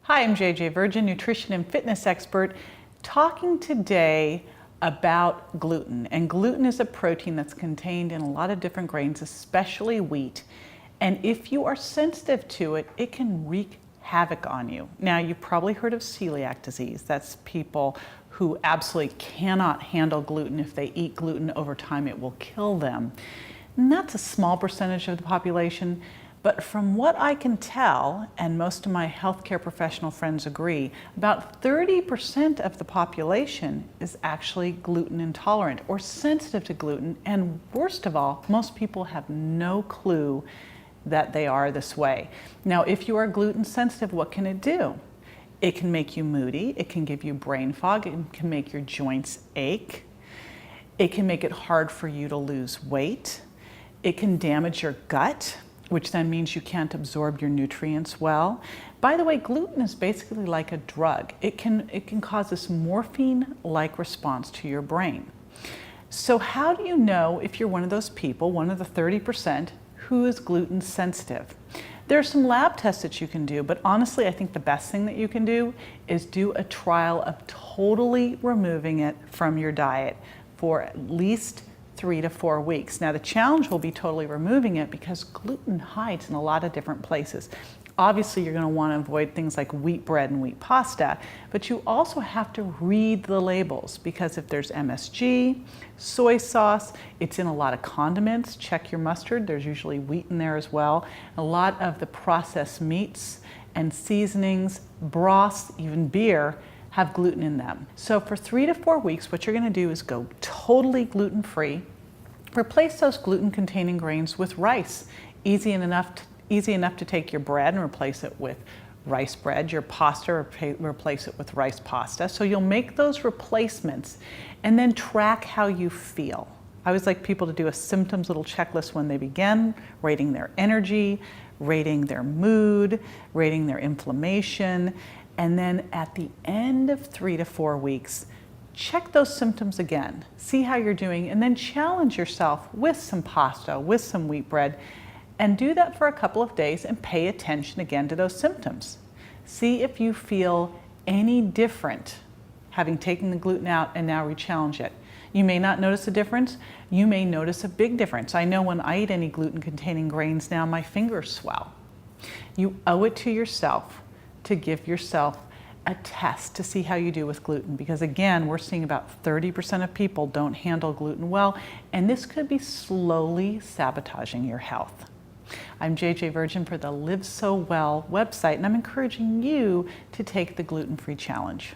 Hi, I'm JJ Virgin, nutrition and fitness expert, talking today about gluten. And gluten is a protein that's contained in a lot of different grains, especially wheat. And if you are sensitive to it, it can wreak havoc on you. Now, you've probably heard of celiac disease. That's people who absolutely cannot handle gluten. If they eat gluten over time, it will kill them. And that's a small percentage of the population. But from what I can tell, and most of my healthcare professional friends agree, about 30% of the population is actually gluten intolerant or sensitive to gluten. And worst of all, most people have no clue that they are this way. Now, if you are gluten sensitive, what can it do? It can make you moody. It can give you brain fog. It can make your joints ache. It can make it hard for you to lose weight. It can damage your gut, which then means you can't absorb your nutrients well. By the way, gluten is basically like a drug. It can cause this morphine-like response to your brain. So how do you know if you're one of those people, one of the 30%, who is gluten sensitive? There are some lab tests that you can do, but honestly, I think the best thing that you can do is do a trial of totally removing it from your diet for at least 3 to 4 weeks. Now, the challenge will be totally removing it because gluten hides in a lot of different places. Obviously, you're going to want to avoid things like wheat bread and wheat pasta, but you also have to read the labels because if there's MSG, soy sauce, it's in a lot of condiments. Check your mustard. There's usually wheat in there as well. A lot of the processed meats and seasonings, broths, even beer, have gluten in them. So for 3 to 4 weeks, what you're going to do is go totally gluten-free. Replace those gluten-containing grains with rice. Easy enough to take your bread and replace it with rice bread, your pasta, replace it with rice pasta. So you'll make those replacements and then track how you feel. I always like people to do a symptoms little checklist when they begin, rating their energy, rating their mood, rating their inflammation. And then at the end of 3 to 4 weeks, check those symptoms again, see how you're doing, and then challenge yourself with some pasta, with some wheat bread, and do that for a couple of days and pay attention again to those symptoms. See if you feel any different having taken the gluten out and now re-challenge it. You may not notice a difference. You may notice a big difference. I know when I eat any gluten-containing grains now, my fingers swell. You owe it to yourself to give yourself a test to see how you do with gluten, because again, we're seeing about 30% of people don't handle gluten well, and this could be slowly sabotaging your health. I'm JJ Virgin for the Live So Well website, and I'm encouraging you to take the gluten-free challenge.